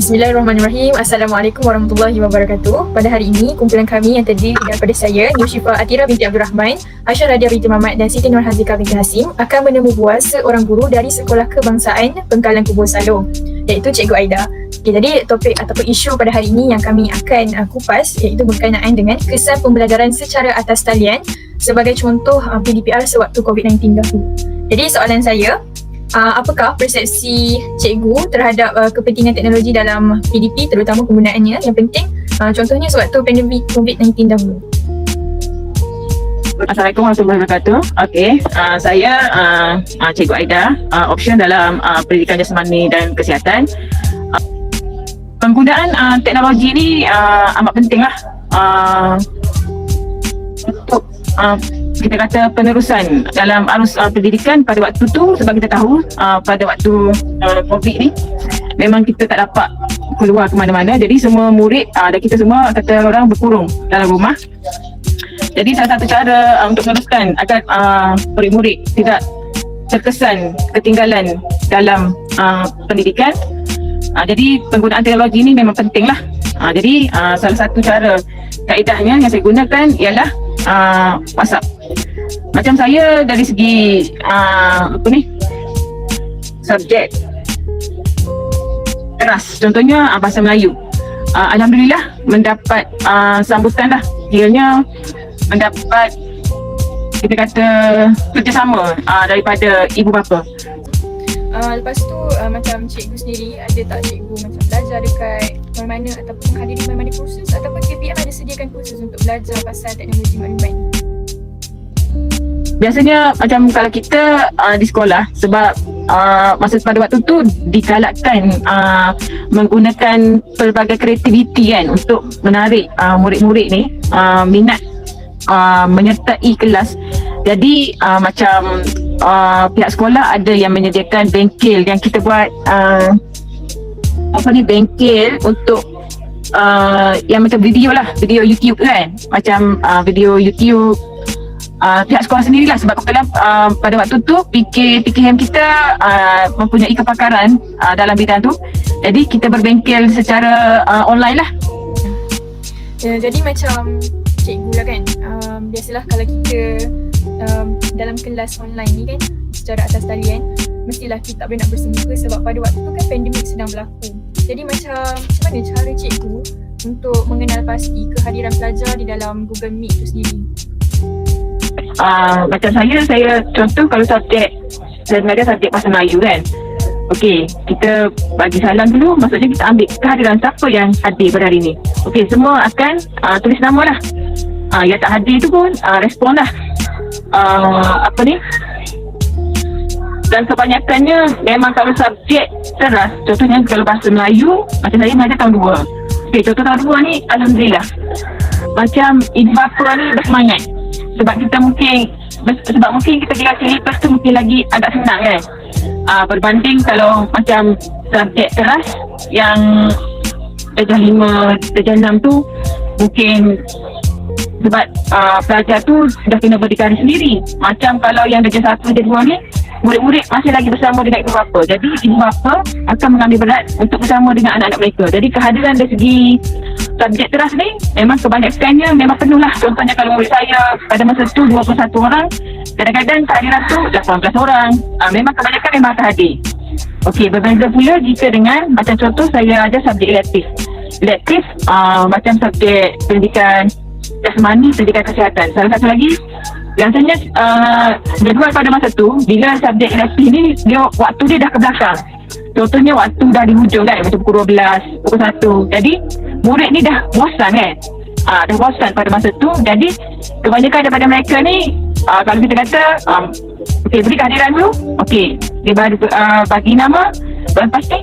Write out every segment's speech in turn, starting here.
Bismillahirrahmanirrahim. Assalamualaikum warahmatullahi wabarakatuh. Pada hari ini, kumpulan kami yang terdiri daripada saya, Yushifa Atira binti Abdul Rahman, Aisyah Radia binti Mamat dan Siti Nur Hazika binti Hasim akan menemu bual seorang guru dari Sekolah Kebangsaan Pengkalan Kubur Salong, iaitu Cikgu Aida. Jadi topik ataupun isu pada hari ini yang kami akan kupas iaitu berkenaan dengan kesan pembelajaran secara atas talian sebagai contoh PDPR sewaktu COVID-19 dahulu. Jadi soalan saya, apakah persepsi cikgu terhadap kepentingan teknologi dalam PDP, terutama penggunaannya yang penting contohnya sewaktu pandemik COVID-19 dahulu? Assalamualaikum warahmatullahi wabarakatuh. Okey, saya Cikgu Aida, option dalam pendidikan jasmani dan kesihatan. Penggunaan teknologi ni amat pentinglah untuk kita kata penerusan dalam arus pendidikan pada waktu tu. Sebab kita tahu pada waktu COVID ni memang kita tak dapat keluar ke mana-mana, jadi semua murid dan kita semua kata orang berkurung dalam rumah. Jadi salah satu cara untuk meneruskan agar murid-murid tidak terkesan ketinggalan dalam pendidikan, jadi penggunaan teknologi ni memang penting lah. Jadi salah satu cara kaedahnya yang saya gunakan ialah WhatsApp. Macam saya dari segi subjek keras, contohnya bahasa Melayu, alhamdulillah mendapat sambutan lah, kiranya mendapat kita kata kerjasama daripada ibu bapa. Lepas tu macam cikgu sendiri, ada tak cikgu macam belajar dekat mana-mana ataupun menghadiri mana-mana kursus ataupun KPM ada sediakan kursus untuk belajar pasal teknologi maklumat ni? Biasanya macam kalau kita di sekolah, sebab masa pada waktu tu digalakkan menggunakan pelbagai kreativiti kan untuk menarik murid-murid ni minat menyertai kelas. Jadi macam pihak sekolah ada yang menyediakan bengkel yang kita buat bengkel untuk yang macam video lah, video YouTube kan, macam video YouTube pihak sekolah sendirilah. Sebab kalau pada waktu tu PKM kita mempunyai kepakaran dalam bidang tu, jadi kita berbengkel secara online lah. Jadi macam cikgu lah kan, biasalah kalau kita dalam kelas online ni kan secara atas talian, mestilah kita tak boleh nak bersemuka sebab pada waktu tu kan pandemik sedang berlaku. Jadi macam mana cara cikgu untuk mengenal pasti kehadiran pelajar di dalam Google Meet tu sendiri? Macam saya contoh kalau subjek, saya mengajar subjek bahasa Melayu kan. Okey, kita bagi salam dulu, maksudnya kita ambil kehadiran siapa yang hadir pada hari ni. Okey, semua akan tulis nama lah. Yang tak hadir tu pun respon lah. Dan kebanyakannya memang kalau subjek keras, contohnya kalau bahasa Melayu, macam saya mengajar tahun 2. Okey, contoh tahun 2 ni alhamdulillah macam ibu bapa ni bersemangat. Sebab mungkin kita kira syllabus tu mungkin lagi agak senang kan, berbanding kalau macam subjek keras yang darjah 5, darjah 6 tu mungkin sebab pelajar tu dah kena berdikari sendiri. Macam kalau yang darjah 1, darjah 2 ni murid-murid masih lagi bersama dengan ibu bapa, jadi ibu bapa akan mengambil berat untuk bersama dengan anak-anak mereka. Jadi kehadiran dari segi subjek keras ni memang kebanyakannya memang penuh lah. Contohnya kalau murid saya pada masa tu 21 orang, kadang-kadang kehadiran tu 18 orang, memang kebanyakan memang akan hadir. Okey, berbeza pula jika dengan macam contoh saya ajar subjek elektif macam subjek pendidikan jasmani, pendidikan kesihatan. Salah satu lagi biasanya jadual pada masa tu, bila subjek elektif ni dia waktu dia dah ke belakang. Contohnya waktu dah di hujung kan, macam pukul 12, pukul 1. Jadi murid ni dah bosan kan, dah bosan pada masa tu. Jadi kebanyakan daripada mereka ni kalau kita kata okey, beri kehadiran dulu, okey, dia baru bagi nama, lepas tu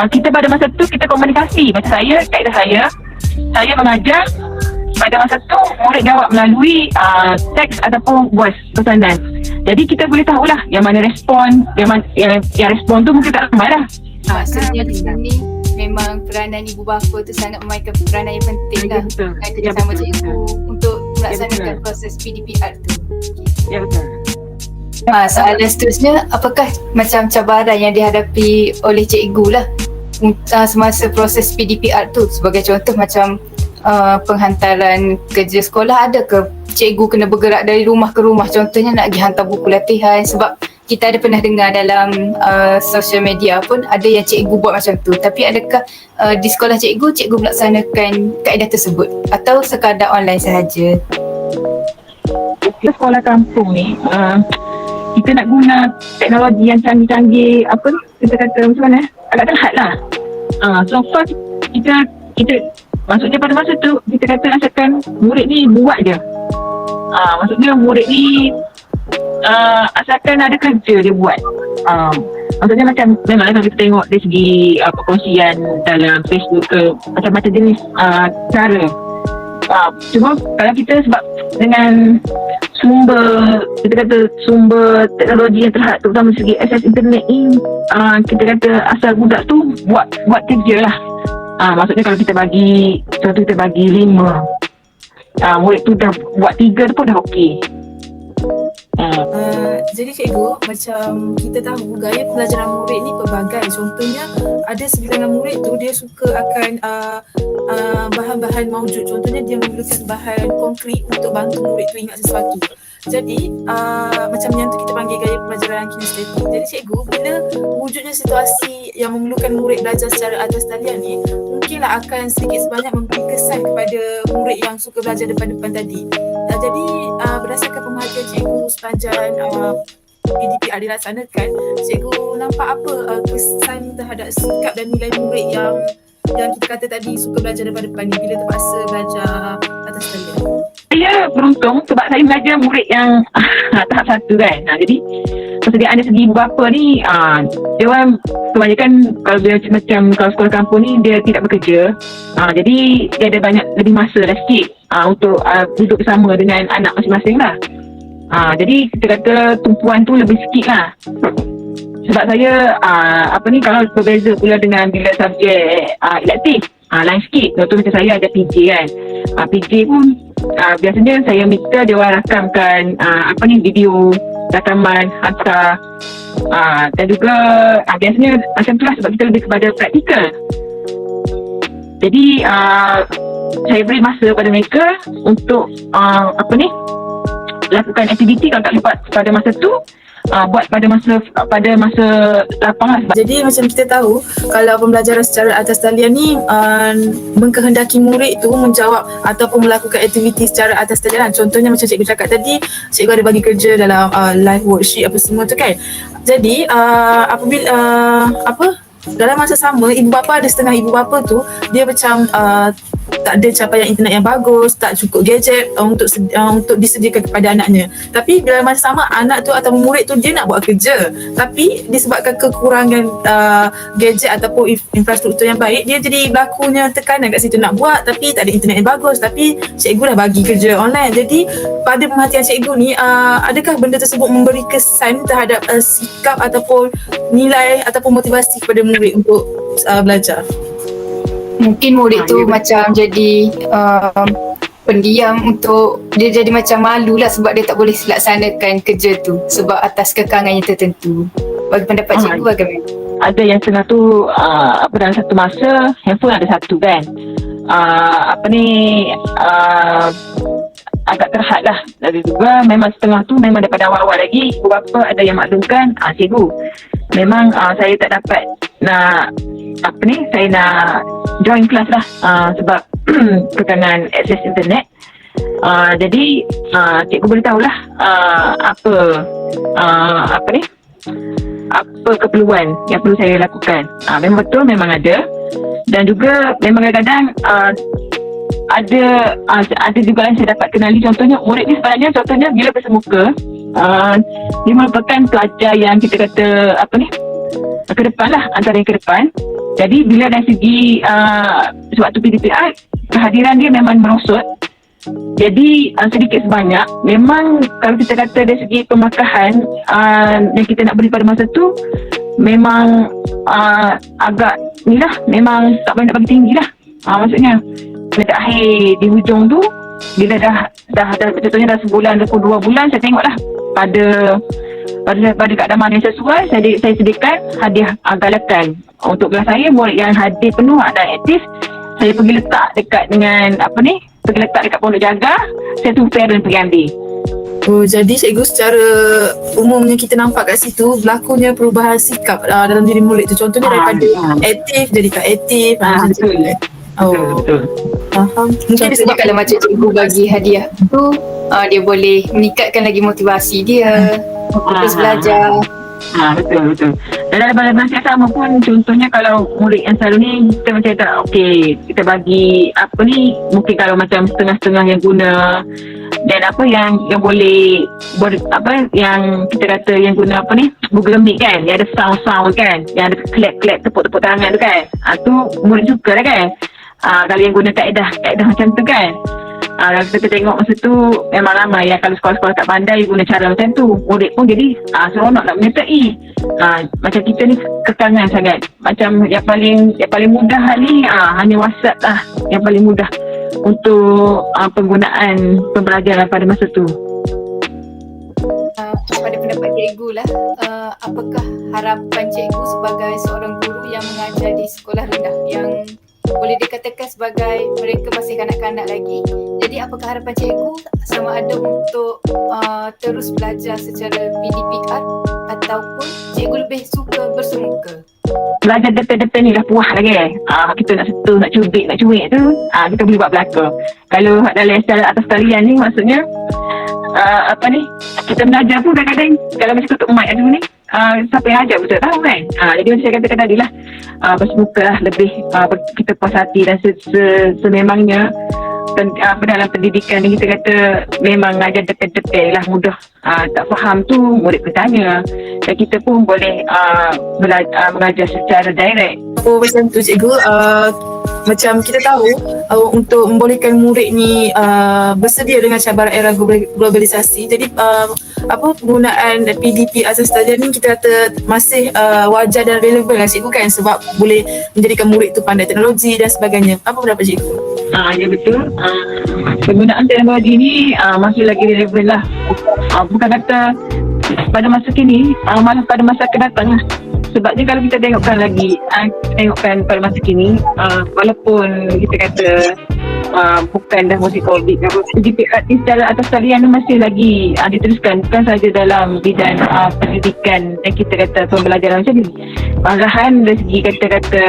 kita pada masa tu kita komunikasi. Macam saya, kaedah saya mengajar pada masa tu murid jawab melalui teks ataupun voice pesanan. Jadi kita boleh tahulah yang mana respon, yang respon tu mungkin tak ramai lah. Maksudnya di sini memang peranan ibu bapa tu sangat memainkan peranan yang penting lah. Kita sama cikgu untuk melaksanakan proses PDPR tu. Ya, betul. Soalan seterusnya, apakah macam cabaran yang dihadapi oleh cikgu lah semasa proses PDPR tu, sebagai contoh macam penghantaran kerja sekolah, ada ke cikgu kena bergerak dari rumah ke rumah, contohnya nak pergi hantar buku latihan? Sebab kita ada pernah dengar dalam social media pun ada yang cikgu buat macam tu. Tapi adakah di sekolah cikgu melaksanakan kaedah tersebut atau sekadar online sahaja? Kita sekolah kampung ni, kita nak guna teknologi yang canggih-canggih, apa ni, kita kata macam mana, agak terhad lah. So far kita maksudnya pada masa tu kita kata asalkan murid ni buat je. Maksudnya murid ni asalkan ada kerja dia buat. Maksudnya macam memanglah kalau kita tengok dari segi perkongsian dalam Facebook ke macam-macam jenis cara. Cuma kalau kita sebab dengan sumber teknologi yang terhad, terutama segi akses internet ni, kita kata asal budak tu buat kerja lah. Maksudnya kalau kita bagi 5, murid tu dah buat 3 tu pun dah okey. Jadi cikgu, macam kita tahu gaya pembelajaran murid ni pelbagai. Contohnya ada sebilangan murid tu dia suka akan bahan-bahan maujud. Contohnya dia memerlukan bahan konkret untuk bantu murid tu ingat sesuatu. Jadi macam yang tu kita panggil gaya pembelajaran kinestetik. Jadi cikgu, bila wujudnya situasi yang memerlukan murid belajar secara atas talian ni, mungkinlah akan sedikit sebanyak memberi kesan kepada murid yang suka belajar depan-depan tadi. Jadi berdasarkan pemerhatian cikgu sepanjang PDPR dilaksanakan, cikgu nampak apa kesan terhadap sikap dan nilai murid yang kita kata tadi suka belajar depan-depan ni bila terpaksa belajar atas talian? Saya beruntung sebab saya belajar murid yang tahap 1 kan. Jadi persediaan dari segi ibu bapa ni, dia orang kebanyakan kalau dia macam kalau sekolah kampung ni dia tidak bekerja. Jadi dia ada lebih masa lah sikit untuk duduk bersama dengan anak masing-masing lah. Jadi kita kata tumpuan tu lebih sikit lah. Sebab saya kalau berbeza pula dengan bila subjek elektif, lain sikit. Contoh macam saya ada PJ kan. PJ pun biasanya saya minta dia orang rakamkan video rakaman hantar, dan juga biasanya macam tu lah sebab kita lebih kepada praktikal. Jadi saya beri masa pada mereka untuk lakukan aktiviti. Kalau tak dapat pada masa tu, buat pada masa lapang lah. Jadi macam kita tahu, kalau pembelajaran secara atas talian ni mengkehendaki murid tu menjawab ataupun melakukan aktiviti secara atas talian. Contohnya macam cikgu cakap tadi, cikgu ada bagi kerja dalam live worksheet apa semua tu kan. Jadi apabila dalam masa sama, ibu bapa ada setengah ibu bapa tu dia macam tak ada capaian internet yang bagus, tak cukup gadget untuk disediakan kepada anaknya. Tapi dalam masa sama, anak tu atau murid tu dia nak buat kerja, tapi disebabkan kekurangan gadget ataupun infrastruktur yang baik, dia jadi berlakunya tekanan kat situ nak buat tapi tak ada internet yang bagus, tapi cikgu dah bagi kerja online. Jadi pada pemerhatian cikgu ni, adakah benda tersebut memberi kesan terhadap sikap ataupun nilai ataupun motivasi kepada murid untuk belajar? Mungkin murid tu macam jadi pendiam, untuk dia jadi macam malu lah sebab dia tak boleh laksanakan kerja tu sebab atas kekangan yang tertentu. Bagi pendapat cikgu bagaimana? Ada yang setengah tu dalam satu masa handphone ada satu kan. Agak terhad lah. Dan juga memang setengah tu memang daripada awal-awal lagi ibu bapa ada yang maklumkan, cikgu memang saya tak dapat saya nak join kelas lah sebab kekangan akses internet. Jadi cikgu beritahulah apa keperluan yang perlu saya lakukan. Memang betul, memang ada. Dan juga memang kadang-kadang ada juga yang saya dapat kenali. Contohnya murid ni sebenarnya bila bersemuka, dia merupakan pelajar yang kita kata ke depan lah, antara yang ke depan. Jadi bila dari segi sewaktu PDPR, kehadiran dia memang merosot. Jadi sedikit sebanyak memang kalau kita kata dari segi pemakahan yang kita nak beri pada masa tu, memang agak ni lah, memang tak boleh nak bagi tinggi lah. Maksudnya dekat akhir di hujung tu, bila dah contohnya dah sebulan ataupun 2 bulan, saya tengoklah pada keadaan yang sesuai, saya sediakan hadiah galakan untuk kelas saya, murid yang hadir penuh dan aktif, saya pergi letak dekat dengan pergi letak dekat pondok jaga, saya tunggu parent pergi ambil. Oh, jadi cikgu secara umumnya kita nampak kat situ berlakunya perubahan sikap dalam diri murid tu. Contohnya daripada aktif jadi tak aktif. Betul. Betul. Faham. Mungkin contohnya kalau macam cikgu bagi hadiah tu, dia boleh meningkatkan lagi motivasi dia terus belajar. Betul. Dan dalam bahasa yang sama pun, contohnya kalau murid yang selalu ni, kita macam tak, kita bagi mungkin kalau macam setengah-setengah yang guna, dan yang boleh yang kita kata yang guna Google Meet kan, yang ada sound kan, yang ada clap tepuk tangan tu kan, tu murid suka lah kan. Kalau yang guna kaedah macam tu kan, kita tengok masa tu memang ramai yang kalau sekolah-sekolah tak pandai guna cara macam tu, murid pun jadi seronok nak menyertai. Macam kita ni kekangan sangat, macam yang paling mudah ni hanya WhatsApp lah yang paling mudah untuk penggunaan pembelajaran pada masa tu. Pada pendapat cikgu lah, apakah harapan cikgu sebagai seorang guru yang mengajar di sekolah rendah yang boleh dikatakan sebagai mereka masih kanak-kanak lagi? Jadi apakah harapan cikgu sama ada untuk terus belajar secara PDPR ataupun cikgu lebih suka bersemuka? Belajar detail-detail ni dah puas lagi. Kita nak sentuh, nak cubit tu, kita boleh buat belakang. Kalau dalam secara atas talian ni, maksudnya kita belajar pun kadang-kadang kalau macam tutup mic dulu ni, siapa yang ajar pun tak tahu kan. Jadi macam saya katakan tadi lah, bersemuka lah lebih, kita puas hati dan sememangnya. Dalam pendidikan ni kita kata memang ajar detail-detail lah, mudah. Tak faham tu murid bertanya, dan kita pun boleh mengajar secara direct. Macam tu cikgu, macam kita tahu untuk membolehkan murid ni bersedia dengan cabaran era globalisasi, jadi penggunaan PDP asas talian ni kita kata masih wajar dan relevan lah cikgu kan, sebab boleh menjadikan murid tu pandai teknologi dan sebagainya. Apa pendapat cikgu? Ya betul. Penggunaan teknologi ni masih lagi relevan lah. Bukan kata pada masa kini, malah pada masa akan datang lah. Sebabnya kalau kita tengokkan pada masa kini, walaupun kita kata bukan dah musim COVID, PDPR secara atas talian masih lagi diteruskan, bukan sahaja dalam bidang pendidikan dan kita kata pembelajaran macam ni. Malahan dari segi kata-kata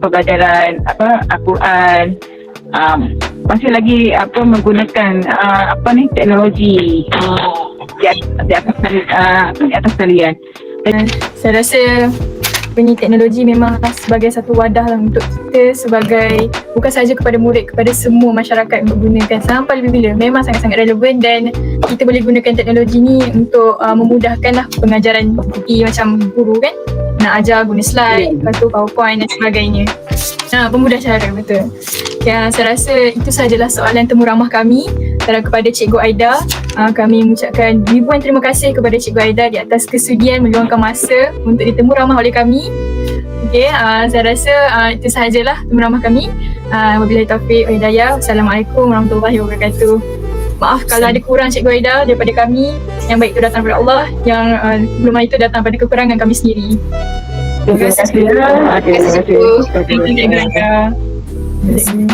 pembelajaran Al-Quran, masih lagi menggunakan teknologi di atas talian. Saya rasa teknologi memang sebagai satu wadah lah untuk kita sebagai, bukan sahaja kepada murid, kepada semua masyarakat untuk gunakan sampai lebih bila. Memang sangat-sangat relevan dan kita boleh gunakan teknologi ni untuk memudahkan lah pengajaran seperti macam guru kan, nak ajar guna slide, lepas tu PowerPoint dan sebagainya. Pemudah cara, betul. Saya rasa itu sahajalah soalan temu ramah kami kepada Cikgu Aida. Kami mengucapkan ribuan terima kasih kepada Cikgu Aida di atas kesudian meluangkan masa untuk ditemu ramah oleh kami. Saya rasa itu sahajalah temu ramah kami. Wabillahi taufiq wal hidayah. Wassalamualaikum warahmatullahi wabarakatuh. Maaf kalau ada kurang Cikgu Aida daripada kami. Yang baik itu datang daripada Allah, yang belum itu datang pada kekurangan kami sendiri. Terima kasih. Terima kasih.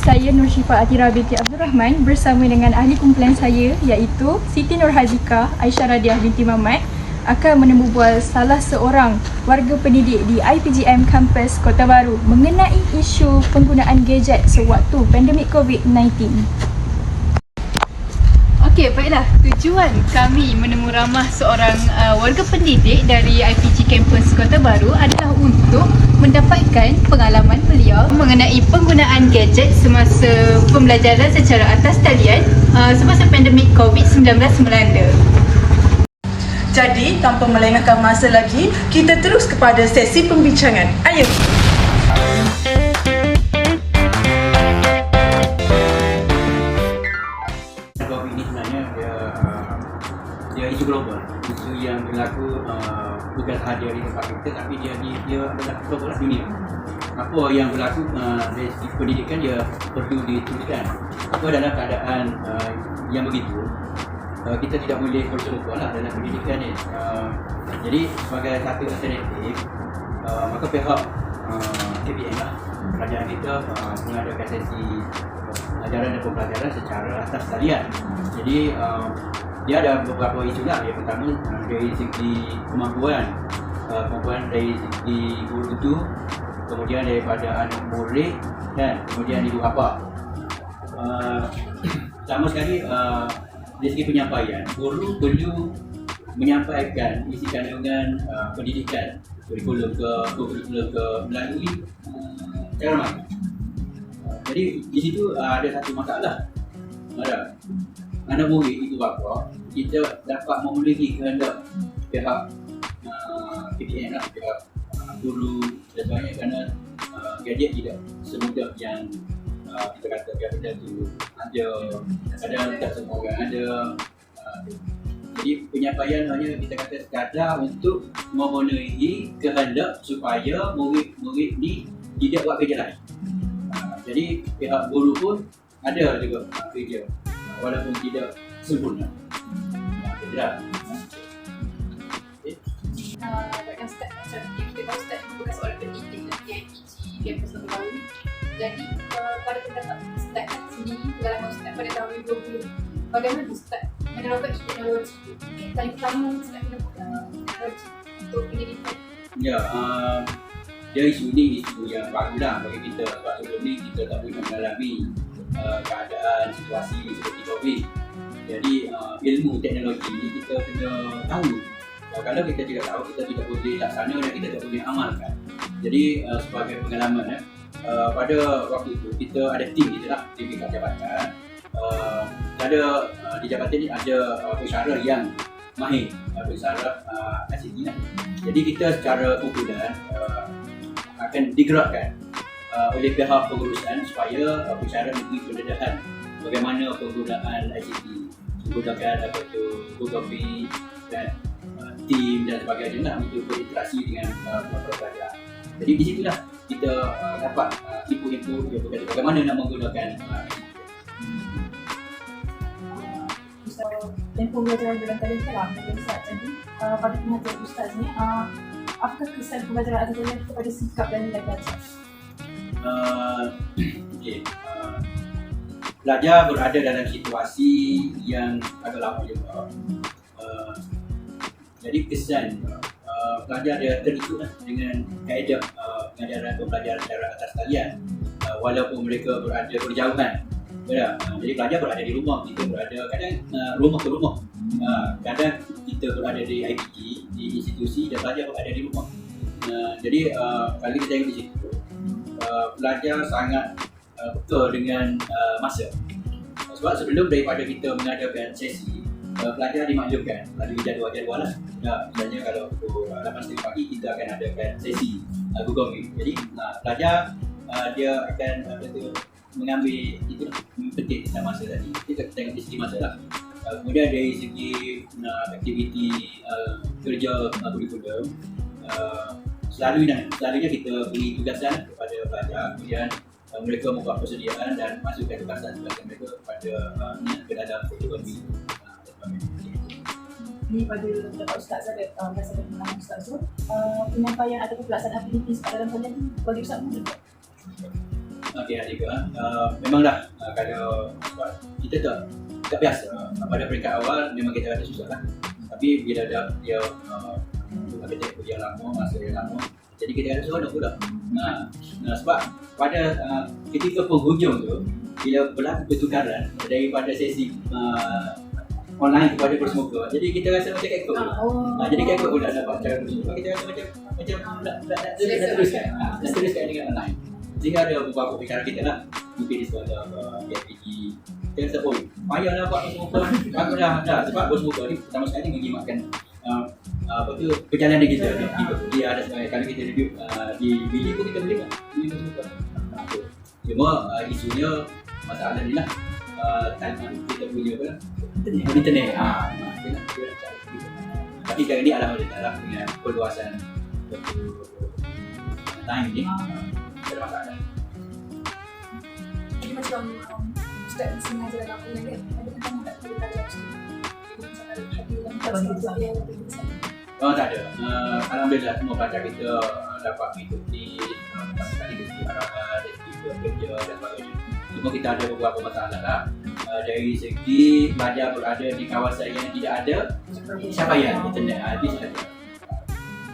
Saya Nur Syifa Atira binti Abdul Rahman bersama dengan ahli kumpulan saya iaitu Siti Nur Hazika Aisyah Radiah binti Mamat akan menembubual salah seorang warga pendidik di IPGM Kampus Kota Baru mengenai isu penggunaan gadget sewaktu pandemik COVID-19. Okey, baiklah. Tujuan kami menemu ramah seorang warga pendidik dari IPG Kampus Kota Baru adalah untuk mendapatkan pengalaman beliau mengenai penggunaan gadget semasa pembelajaran secara atas talian semasa pandemik COVID-19 melanda. Jadi, tanpa melengahkan masa lagi, kita terus kepada sesi pembincangan. Ayo! COVID ini sebenarnya dia isu global, isu yang berlaku bukan sahaja di tempat kita, tapi dia adalah global dunia. Apa yang berlaku dari segi pendidikan dia perlu dituliskan. Apa dalam keadaan yang begitu, kita tidak boleh berserupa lah dalam pendidikan ni. Jadi sebagai satu alternatif, maka pihak KPM lah, kerajaan kita mengadakan sesi ajaran dan pembelajaran secara atas talian. Jadi dia ada beberapa isu lah. Yang pertama dari segi kemampuan dari segi guru tu, kemudian daripada anak murid dan kemudian ibu bapa. Sama sekali dari segi penyampaian, guru perlu menyampaikan isi kandungan pendidikan, kurikulum ke melalui cara mana. Jadi di situ ada satu masalah. Ada anak murid ibu bapa, kita dapat memenuhi kehendak pihak PDN lah, pihak guru dan sebagainya, kerana gadget tidak semudah yang kita kata gadget tu ada, kadang tak semua orang ada. Jadi penyampaian hanya kita kata sekadar untuk memenuhi kehendak supaya murid-murid ni tidak buat kerja lain. Jadi pihak guru pun ada juga kerja walaupun tidak sempurna. Tidak. Bagi Ustaz, macam yang kita tahu Ustaz bukan seorang pendidik dan PIPG campus Lebah Baru. Jadi pada pendapat Ustaz sendiri, pengalaman Ustaz pada tahun 2020, bagaimana Ustaz menerapkan teknologi? Kali pertama Ustaz menerapkan teknologi untuk pendidikan. Ya, dia isu ni isu yang baru lah bagi kita, sebab sebelum ni kita tak pernah mengalami keadaan situasi seperti COVID. Jadi ilmu teknologi ni kita kena tahu. Kalau kita tidak tahu, kita tidak boleh laksana dan kita tidak boleh amalkan. Jadi sebagai pengalaman pada waktu itu kita ada tim kita lah, tim dekat jabatan. Di jabatan ni ada pensyarah yang mahir, pensyarah ICT lah. Jadi kita secara kumpulan akan digerakkan oleh pihak pengurusan supaya pensyarah memberi pendedahan bagaimana penggunaan ICT, menggunakan apa tu Google Meet dan tim dan sebagainya lah untuk berinteraksi dengan pelajar. Jadi di situlah kita dapat input-input yang berkaitan bagaimana nak menggunakan Dan pembelajaran dalam talian kalam dari Ustaz tadi, pada penghatian Ustaz ni, apakah kesan pembelajaran atas talian kepada sikap dan nilai pelajar? Pelajar berada dalam situasi yang agak lama juga. Jadi kesan pelajar dia terikut dengan kaedah pengajaran pembelajaran secara atas talian, walaupun mereka berada berjauhan. Jadi pelajar berada di rumah, kita berada kadang rumah ke rumah, kadang kita berada di IPG, di institusi, dan pelajar berada di rumah. Jadi kalau kita tengok di situ, pelajar sangat peka dengan masa. Sebab sebelum daripada kita mengadakan sesi, pelajar dimaklumkan melalui jadual-jadual lah. Misalnya kalau pukul 8.30 pagi kita akan adakan sesi Google Meet. Jadi pelajar dia akan mengambil itu penting tentang masa tadi. Kita tengok dari segi masa lah. Kemudian dari segi aktiviti kerja kurikulum, selalunya kita beri tugasan kepada pelajar, kemudian mereka membuat persediaan dan masukkan tugasan mereka kepada ke dalam Google Meet. Ini pada pendapat Ustaz ada berdasarkan pengalaman Ustaz tu, penyampaian ataupun pelaksanaan aktiviti dalam talian tu bagi Ustaz mudah tak? Okey, Adika, memanglah kalau kita tak biasa pada peringkat awal memang kita ada susah lah. Tapi bila dia ada tempoh yang lama, masa yang lama, jadi kita ada seronok pula. Sebab pada ketika penghujung tu, bila berlaku pertukaran daripada sesi online kepada bersemuka, jadi kita rasa macam kekok pula. Jadi kekok pula dapat cara bersemuka, kita rasa macam nak teruskan dengan online. Sehingga ada beberapa bicara kita lah, mungkin di sekolah PIPG, kita rasa payahlah buat bersemuka, baguslah dah. Sebab bersemuka ni pertama sekali mengimakkan perjalanan kita. Dia ada sebagai kalau kita duduk di bilik pun kita boleh buat bersemuka. Cuma isunya masalah ni lah, kita punya apa lah, internet. Tapi sekarang ni alhamdulillah dengan perluasan time ni ada masalah. Jadi macam Ustaz mesti mengajar dalam online kan, ada tentang tak boleh belajar macam Oh, tak ada. Alhamdulillah semua pelajar kita dapat mengikuti sekali dari juga kerja dan sebagainya. Cuma kita ada beberapa masalah lah. Dari segi pelajar berada di kawasan yang tidak ada capaian internet, itu saja.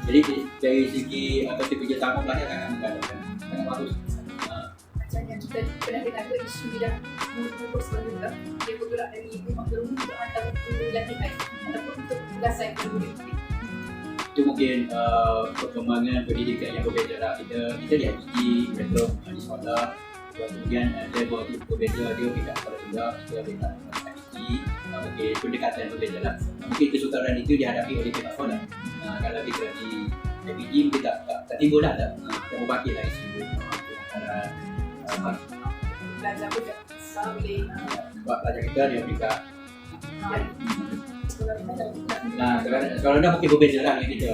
Jadi dari segi kerjasama pelajar sangat bagus. Macam yang kita pernah dengar isu bidang fokus juga, dia bergerak dari rumah ke rumah untuk hantar guru latihan ataupun untuk tugasan guru. Itu mungkin perkembangan pendidikan yang berbeza lah. Kita lihat mereka di sekolah, kemudian level itu berbeza, dia tidak sekolah juga, kita beda mungkin pendekatan berbeza lah. Mungkin kesukaran itu dihadapi oleh pihak sekolah. Kalau kita di FPG kita tak timbul lah, tak berbaki lah isu Belajar pun tak boleh. sebab pelajar kita dia berikan. Sekolah rendah mungkin berbeza lah dengan kita.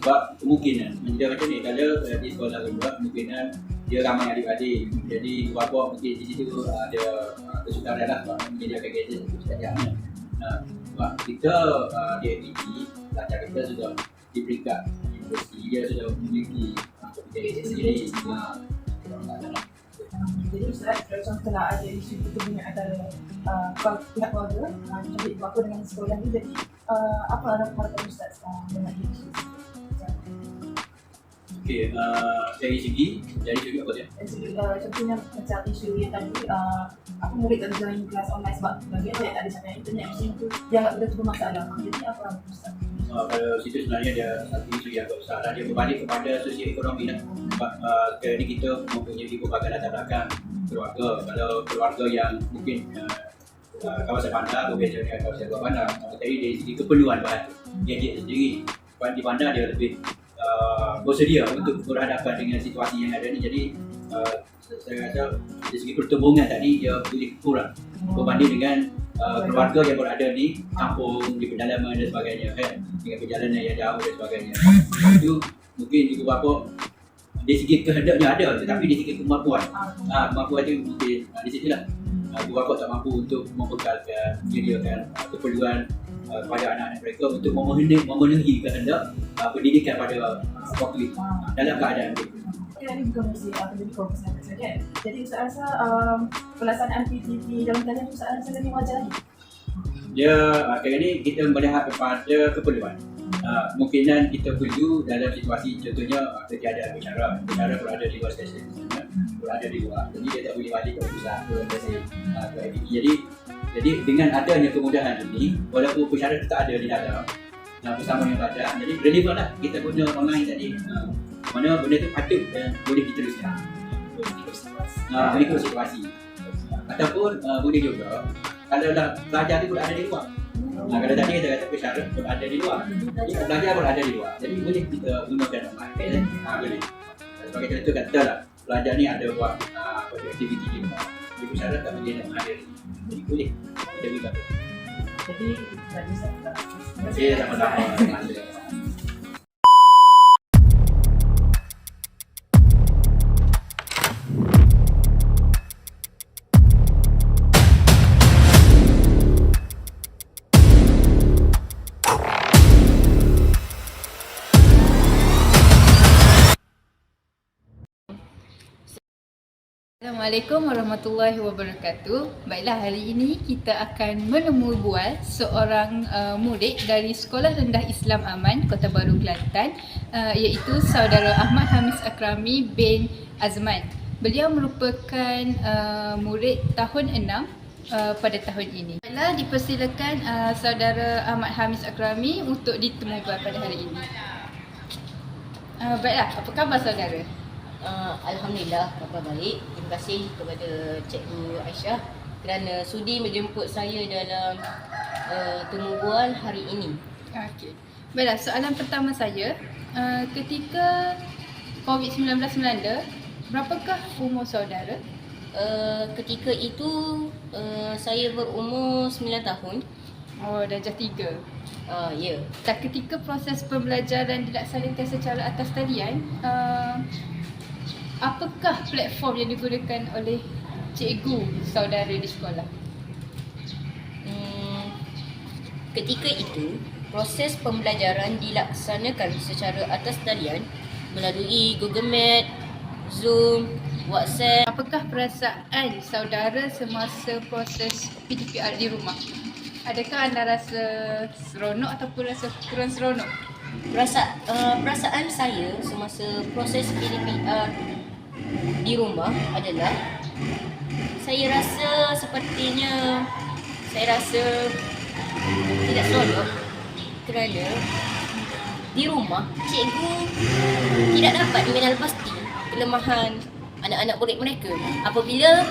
Sebab kemungkinan dia macam ni, kalau di sekolah rendah kemungkinan dia ramai adik-adik, jadi bapa mungkin di situ ada kesukaran lah sebab menyediakan gadget sekejap. Sebab kita di FPG, pelajar kita sudah di peringkat universiti, dia sudah memiliki gadget sendiri. Jadi Ustaz, kalau contohlah ada isu pertembungan antara pihak keluarga, jadi bapa dengan sekolah ni, jadi apa harapan Ustaz mengenai isu itu? Okey, dari segi apa dia? Contohnya macam isu yang tadi, apa murid tak join kelas online sebab bagi dia tak ada capaian internet, macam tu dia anggap betul bermasalah. Jadi apa harapan Ustaz? Pada situ sebenarnya dia satu isu yang besar dan dia berbalik kepada sosioekonomi lah. Sebab sekarang ni kita mempunyai berbagai latar belakang keluarga. Kalau keluarga yang mungkin kawasan bandar berbeza dengan kawasan luar bandar, jadi dari segi keperluan bahan dia sendiri. Sebab di bandar dia lebih bersedia untuk berhadapan dengan situasi yang ada ni. Jadi saya rasa dari segi pertembungan tadi dia boleh kurang berbanding dengan keluarga yang berada di kampung, di pedalaman dan sebagainya kan, dengan perjalanan yang jauh dan sebagainya. Itu mungkin ibu bapa dari segi kehendaknya ada, tetapi dari segi kemampuan itu mungkin di situ lah ibu bapa tak mampu untuk membekalkan, menyediakan keperluan kepada anak-anak mereka untuk memenuhi kehendak pendidikan pada waktu itu dalam keadaan itu. Ini bukan mesti pendidikan kesihatan saja. Jadi Ustaz rasa pelaksanaan PTP dalam talian Ustaz rasa lebih wajar lagi? Dia kali ni kita melihat kepada keperluan. Kemungkinan kita perlu dalam situasi contohnya tertiada bicara berada di luar stesen, berada di luar, jadi dia tak boleh balik ke pusat ke FPG. Jadi dengan adanya kemudahan ini, walaupun pesara tak ada di dalam bersama dengan pelajar, jadi relevan lah kita guna online tadi. Mana benda tu patut dan boleh diteruskan mengikut situasi. Ataupun boleh juga kalau pelajar tu berada di luar. Kalau tadi kita kata pesara berada di luar, pelajar berada di luar, jadi boleh kita gunakan online. Boleh. Sebagai contoh katalah pelajar ni ada buat aktiviti di rumah, jadi pesara tak boleh nak menghadiri, jadi boleh kita gunakan. Jadi tak bisa kita. Sama-sama. Assalamualaikum warahmatullahi wabarakatuh. Baiklah, hari ini kita akan menemui bual seorang murid dari Sekolah Rendah Islam Aman, Kota Baru, Kelantan, iaitu saudara Ahmad Hamis Akrami bin Azman. Beliau merupakan murid tahun 6 pada tahun ini. Baiklah, dipersilakan saudara Ahmad Hamis Akrami untuk ditemui bual pada hari ini. Baiklah, apa khabar saudara? Alhamdulillah, khabar baik. Terima kasih kepada Cikgu Aisyah kerana sudi menjemput saya dalam temu bual hari ini. Okey. Baiklah, soalan pertama saya, ketika COVID-19 melanda, berapakah umur saudara? Ketika itu saya berumur 9 tahun. Oh, darjah 3. Ya. Dan ketika proses pembelajaran dilaksanakan secara atas talian, apakah platform yang digunakan oleh cikgu saudara di sekolah? Ketika itu proses pembelajaran dilaksanakan secara atas talian melalui Google Meet, Zoom, WhatsApp. Apakah perasaan saudara semasa proses PDPR di rumah? Adakah anda rasa seronok ataupun rasa kurang seronok? Perasaan saya semasa proses PDPR di rumah adalah saya rasa tidak seronok kerana di rumah cikgu tidak dapat mengenal pasti kelemahan anak-anak murid mereka. Apabila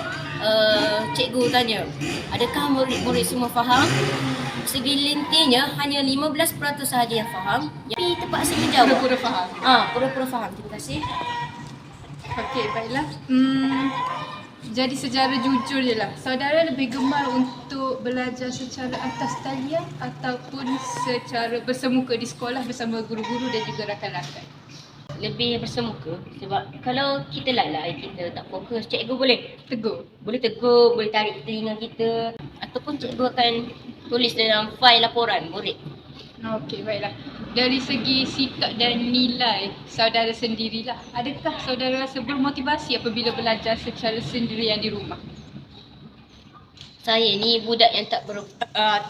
cikgu tanya, adakah murid-murid semua faham? Segelintirnya hanya 15% sahaja yang faham. Tapi terpaksa menjawab. Pura-pura faham. Pura-pura faham. Terima kasih. Okey, baiklah. Jadi secara jujur je lah, saudara lebih gemar untuk belajar secara atas talian ataupun secara bersemuka di sekolah bersama guru-guru dan juga rakan-rakan? Lebih bersemuka sebab kalau kita lalai, kita tak fokus, cikgu boleh Tegur. boleh tarik telinga kita ataupun cikgu akan tulis dalam fail laporan murid. Okey, baiklah. Dari segi sikap dan nilai saudara sendirilah, adakah saudara rasa bermotivasi apabila belajar secara sendirian di rumah? Saya ni budak yang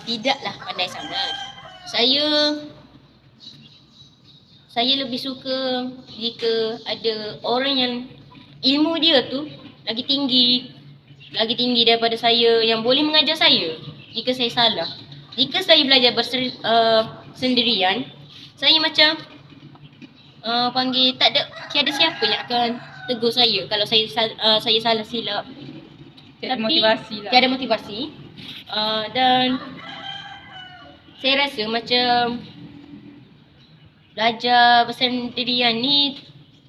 tidaklah pandai sangat. Saya lebih suka jika ada orang yang ilmu dia tu lagi tinggi daripada saya yang boleh mengajar saya jika saya salah. Jika saya belajar sendirian, saya macam tiada siapa yang akan tegur saya kalau saya salah silap. Tiada motivasi lah. Tiada motivasi. Dan saya rasa macam belajar bersendirian ni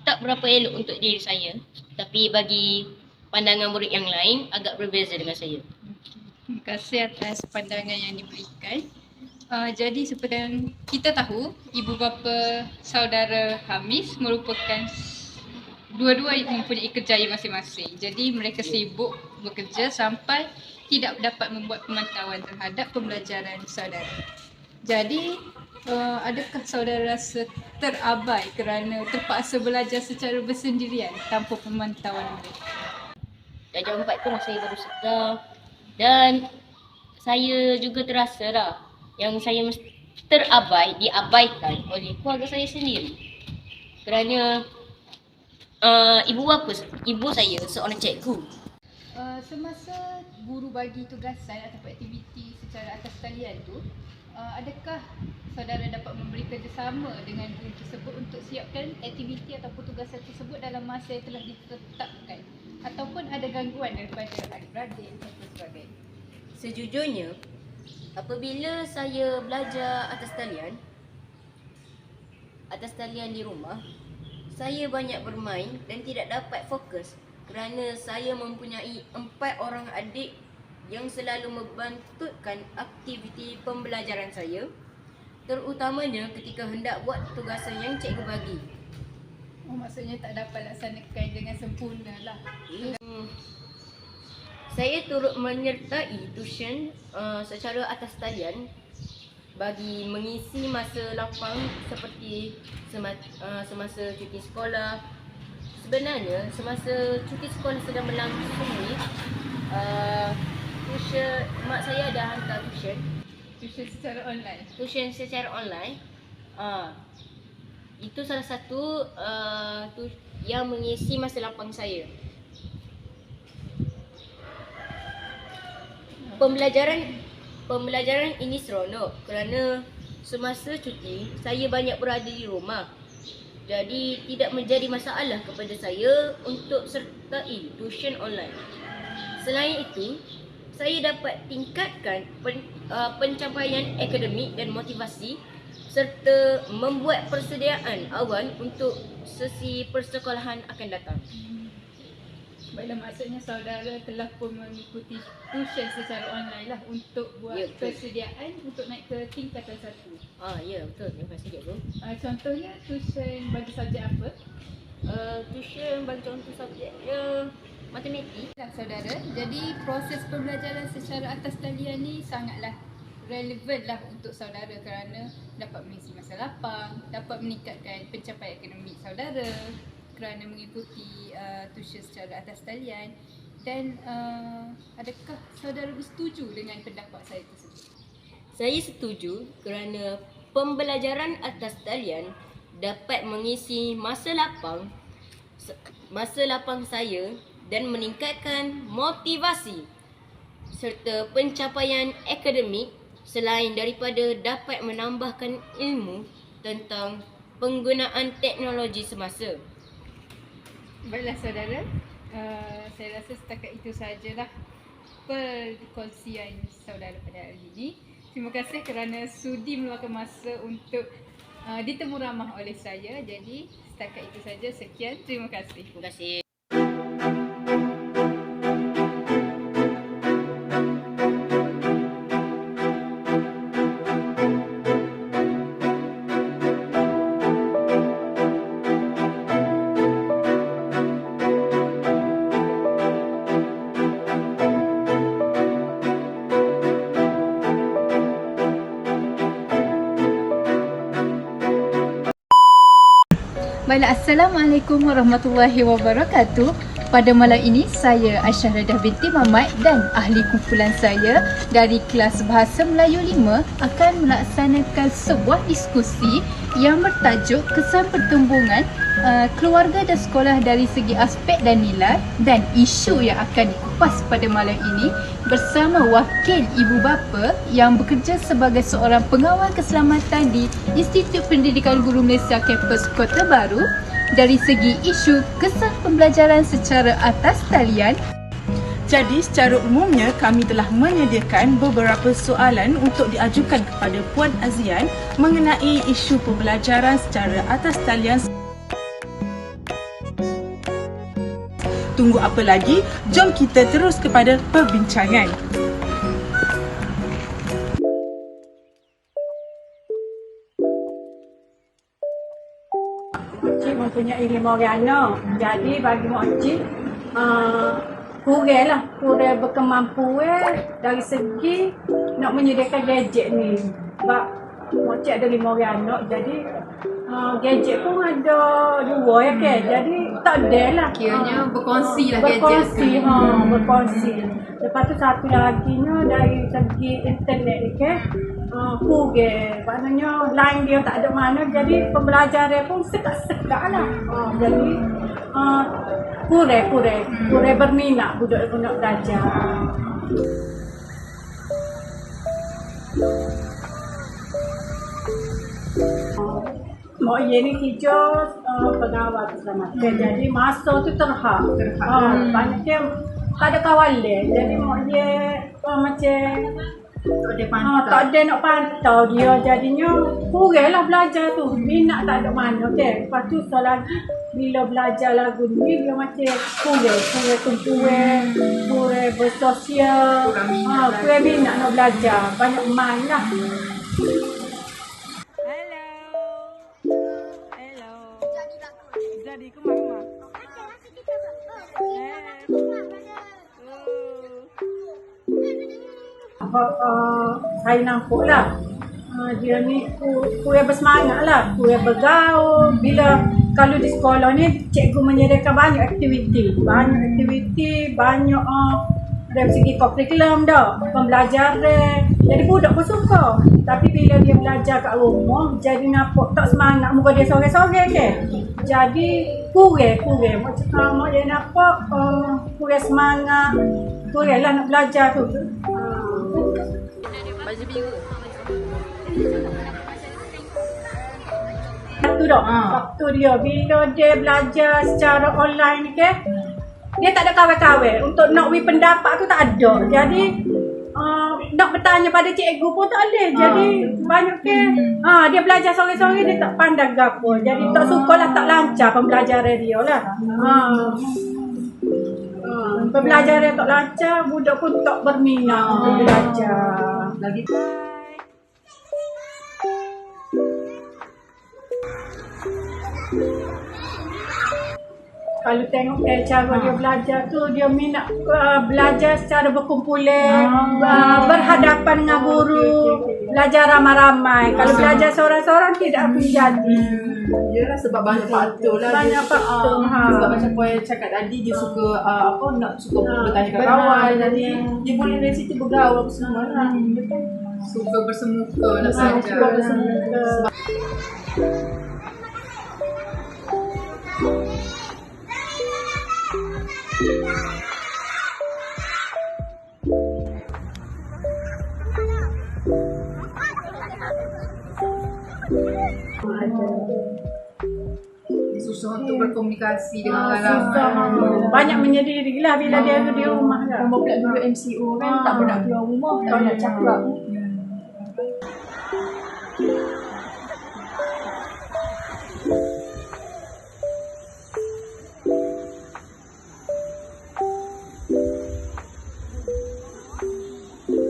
tak berapa elok untuk diri saya. Tapi bagi pandangan murid yang lain agak berbeza dengan saya. Terima kasih atas pandangan yang diberikan. Jadi seperti yang kita tahu, ibu bapa saudara Hamis merupakan dua-dua mempunyai kerjaya masing-masing. Jadi mereka sibuk bekerja sampai tidak dapat membuat pemantauan terhadap pembelajaran saudara. Jadi adakah saudara rasa terabai kerana terpaksa belajar secara bersendirian tanpa pemantauan mereka? Darjah 4 tu saya baru sedar dan saya juga terasa lah yang saya diabaikan oleh keluarga saya sendiri. Kerana ibu saya seorang cikgu. Semasa guru bagi tugasan atau aktiviti secara atas talian tu, adakah saudara dapat memberi kerjasama dengan guru tersebut untuk siapkan aktiviti ataupun tugasan tersebut dalam masa yang telah ditetapkan? Ataupun ada gangguan daripada adik-beradik atau sebagainya? Sejujurnya, apabila saya belajar atas talian di rumah, saya banyak bermain dan tidak dapat fokus kerana saya mempunyai 4 orang adik yang selalu membantutkan aktiviti pembelajaran saya, terutamanya ketika hendak buat tugasan yang cikgu bagi. Maksudnya tak dapat laksanakan dengan sempurna lah. Saya turut menyertai tuition secara atas talian bagi mengisi masa lapang seperti semasa cuti sekolah. Sebenarnya semasa cuti sekolah sedang berlangsung ni, tuition, mak saya ada hantar tuition secara online. Itu salah satu yang mengisi masa lapang saya. Pembelajaran ini seronok kerana semasa cuti saya banyak berada di rumah. Jadi tidak menjadi masalah kepada saya untuk sertai tuition online. Selain itu, saya dapat tingkatkan pencapaian akademik dan motivasi serta membuat persediaan awal untuk sesi persekolahan akan datang. Baiklah, maksudnya saudara telah pun mengikuti tuition secara online lah untuk buat persediaan untuk naik ke tingkatan 1. Ya, betul. Terima kasih cikgu. Contohnya tuition bagi subjek apa? Tuition bagi contoh subjeknya matematik. Saudara, jadi proses pembelajaran secara atas talian ni sangatlah relevan lah untuk saudara kerana dapat mengisi masa lapang, dapat meningkatkan pencapaian akademik saudara kerana mengikuti tuition secara atas talian. Dan adakah saudara bersetuju dengan pendapat saya tersebut? Saya setuju kerana pembelajaran atas talian dapat mengisi masa lapang saya dan meningkatkan motivasi serta pencapaian akademik selain daripada dapat menambahkan ilmu tentang penggunaan teknologi semasa. Baiklah saudara, saya rasa setakat itu sahajalah perkongsian saudara pada hari ini. Terima kasih kerana sudi meluangkan masa untuk ditemu ramah oleh saya. Jadi setakat itu saja. Sekian, terima kasih. Terima kasih. Baiklah, Assalamualaikum warahmatullahi wabarakatuh. Pada malam ini saya Aisyah Radah binti Mamat dan ahli kumpulan saya dari kelas Bahasa Melayu 5 akan melaksanakan sebuah diskusi yang bertajuk kesan pertumbungan keluarga dan sekolah dari segi aspek dan nilai dan isu yang akan dikupas pada malam ini bersama wakil ibu bapa yang bekerja sebagai seorang pengawal keselamatan di Institut Pendidikan Guru Malaysia Kampus Kota Baru dari segi isu kesan pembelajaran secara atas talian. Jadi secara umumnya kami telah menyediakan beberapa soalan untuk diajukan kepada Puan Azian mengenai isu pembelajaran secara atas talian. Tunggu apa lagi? Jom kita terus kepada perbincangan. Makcik mempunyai 5 orang anak. Jadi bagi makcik kurang berkemampuan dari segi nak menyediakan gadget ni. Sebab makcik ada 5 orang anak, jadi gadget pun ada 2 ya kan. Jadi tak ada lah. Kiranya berkongsi lah berkongsi, gadget. berkongsi. Lepas tu satu lagi dari segi internet ni kan, kurang. Maknanya line dia tak ada mana, jadi pembelajaran pun sekak-sekak lah. Jadi kurang berminat budak-budak belajar. Mak Ye ni kerja pengawal keselamatan. Jadi masa tu terhad. Banyak dia tak ada kawalan. Jadi Mak Ye macam tak ada nak pantau dia. Jadinya kurang lah belajar tu. Minat tak ada mana kan. Lepas tu lagi bila belajar lagu ni dia macam kurang tumpuan, kurang bersosial, kurang minat nak belajar. Banyak main lah. Jadi ke mama? Saya nampak lah dia ni kurang bersemangat lah, kurang bergaul. Bila kalau di sekolah ni cikgu menyediakan banyak aktiviti, banyak dari segi kurikulum dah, pembelajaran. Jadi budak pun suka. Tapi bila dia belajar kat rumah, jadi nampak tak semangat, muka dia sore-sore ke. Jadi kurang. Macam dia nampak kurang semangat, kurang lah nak belajar tu. Waktu dia bila dia belajar secara online ni ke, dia tak ada kawan-kawan. Untuk nak beri pendapat tu tak ada. Jadi nak bertanya pada cikgu pun tak boleh. Jadi banyak ke dia belajar sore-sore dia tak pandang gapo. Jadi tak suka lah, tak lancar pembelajaran dia lah. Pembelajaran tak lancar, budak pun tak berminat untuk belajar. Lagi kalau tengok cara dia belajar tu, dia minat belajar secara berkumpulan, berhadapan dengan guru, belajar ramai-ramai. Kalau belajar seorang-seorang tidak akan jadi. Yelah, sebab banyak faktor lah. Banyak faktor. Sebab macam Puan cakap tadi, dia suka suka bertanya kat kawan. Jadi dia boleh dari situ bergaul apa semua lah. Suka bersemuka nak belajar. Susah untuk berkomunikasi dengan orang ramai. Banyak menyendiri lah bila dia di rumah lah. Tambah pula dulu MCO kan, tak pernah keluar rumah, tak nak cakap.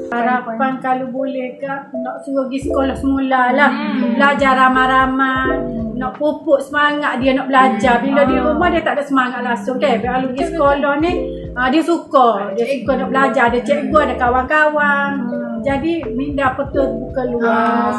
Harapan kalau boleh nak suruh pergi sekolah semula lah. Belajar ramai-ramai. Nak pupuk semangat dia nak belajar. Bila di rumah dia tak ada semangat langsung. Kalau pergi sekolah ni, dia suka. Dia suka nak belajar. Ada cikgu, ada kawan-kawan. Jadi minda betul buka luas.